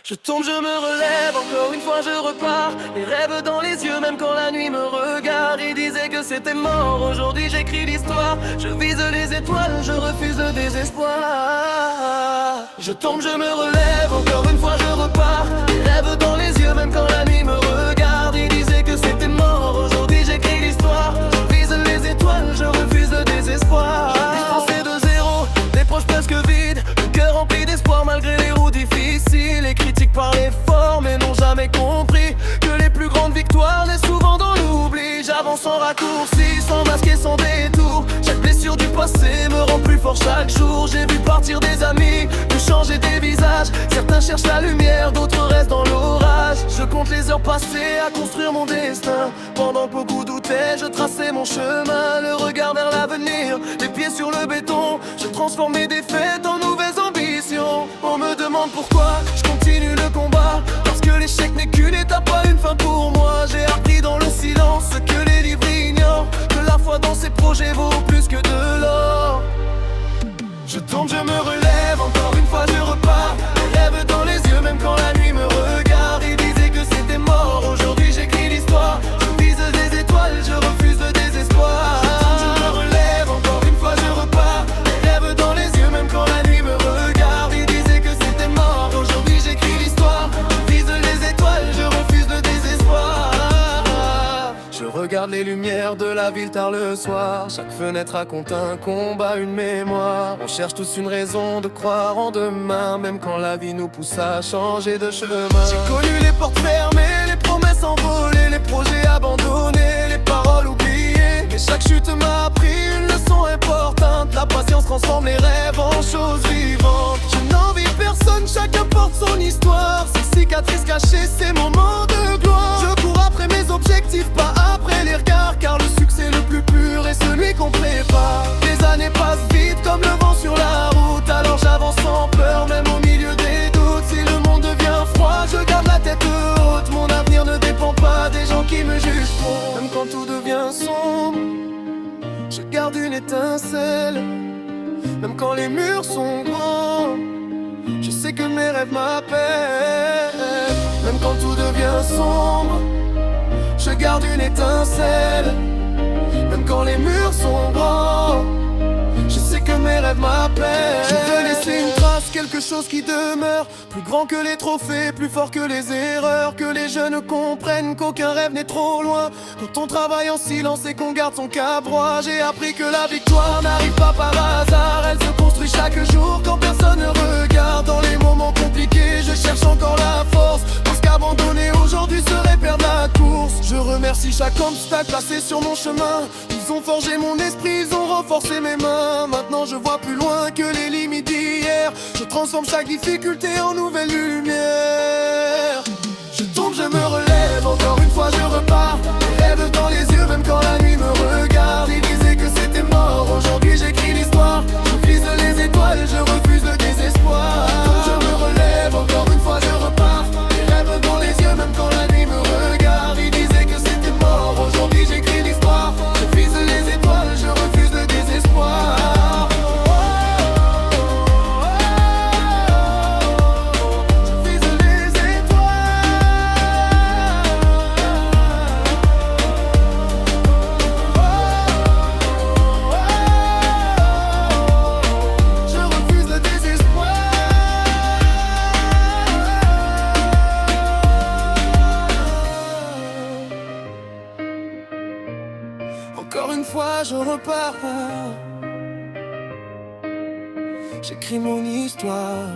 Je tombe, je me relève, encore une fois je repars. Les rêves dans les yeux, même quand la nuit me regarde. Ils disaient que c'était mort, aujourd'hui j'écris l'histoire. Je vise les étoiles, je refuse le désespoir. Je tombe, je me relève, encore une fois je repars. Les rêves dans les yeux, même quand la nuit me regarde. Ils disaient que c'était mort, aujourd'hui j'écris l'histoire. Je vise les étoiles, je refuse le désespoir. Je pensais de zéro, des proches presque vides, le cœur rempli d'espoir malgré les roues difficiles. Les critiques parlaient fort mais n'ont jamais compris que les plus grandes victoires naissent souvent dans l'oubli. J'avance sans raccourci, sans masque et sans détour. Chaque blessure du passé me rend plus fort chaque jour. J'ai vu partir des amis, vu changer des visages. Certains cherchent la lumière, d'autres restent dans l'orage. Je compte les heures passées à construire mon destin. Pendant que beaucoup doutaient, je traçais mon chemin. Le regard vers l'avenir, les pieds sur le béton. Je transforme mes défaites en nouvelles ambitions. On me demande pourquoi je continue le combat. Parce que l'échec n'est qu'une étape, pas une fin pour moi. J'ai appris dans le silence ce que les livres ignorent, que la foi dans ces projets vaut plus que de l'or. Je tombe, je me relève, encore une fois je repars. Les rêves dans les yeux, même quand la nuit me regarde. Ils disaient que c'était mort, aujourd'hui j'écris l'histoire. Je vise des étoiles, je refuse le désespoir. Je tombe, je me relève, encore une fois je repars. Les rêves dans les yeux, même quand la nuit me regarde. Ils disaient que c'était mort, aujourd'hui j'écris l'histoire. Je vise les étoiles, je refuse le désespoir. Je regarde les lumières de la ville tard le soir. Chaque fenêtre raconte un combat, une mémoire. On cherche tous une raison de croire en demain, même quand la vie nous pousse à changer de chemin. J'ai connu les portes fermées, les promesses envolées, les projets abandonnés, les paroles oubliées. Mais chaque chute m'a appris une leçon importante. La patience transforme les rêves en choses vivantes. Je n'envie personne, chacun porte son histoire. Ces cicatrices cachées, ces moments de gloire. Je cours après mes objectifs, pas après les regards, car le succès le plus pur est celui qu'on prépare. Les années passent vite comme le vent sur la route. Alors j'avance sans peur, même au milieu des doutes. Si le monde devient froid, je garde la tête haute. Mon avenir ne dépend pas des gens qui me jugent trop. Même quand tout devient sombre, je garde une étincelle. Même quand les murs sont grands, je sais que mes rêves m'appellent. Même quand tout devient sombre, je garde une étincelle. Même quand les murs sont grands, je sais que mes rêves m'appellent. Je veux laisser une trace, quelque chose qui demeure. Plus grand que les trophées, plus fort que les erreurs. Que les jeunes comprennent qu'aucun rêve n'est trop loin. Quand on travaille en silence et qu'on garde son cap droit. J'ai appris que la victoire n'arrive pas par hasard. Elle se construit chaque jour quand personne ne regarde. Dans les moments compliqués, je cherche encore la force. Parce qu'abandonner aujourd'hui serait perdre la course. Je remercie chaque obstacle placé sur mon chemin. Ils ont forgé mon esprit, ils ont renforcé mes mains. Maintenant je vois plus loin que les limites d'hier. Je transforme chaque difficulté en nouvelle lumière. Je tombe, je me relève, encore une fois je repars. Les rêves dans les yeux, même quand la nuit me regarde. Ils disaient que c'était mort, aujourd'hui j'écris l'histoire. Je vise les étoiles, je refuse le désespoir. Je tombe, je me relève, encore une fois je repars. Les rêves dans les yeux, même quand la nuit me regarde. Ils disaient que c'était mort, aujourd'hui j'écris l'histoire. Je vise les étoiles, je refuse le désespoir. Encore une fois je repars. J'écris mon histoire.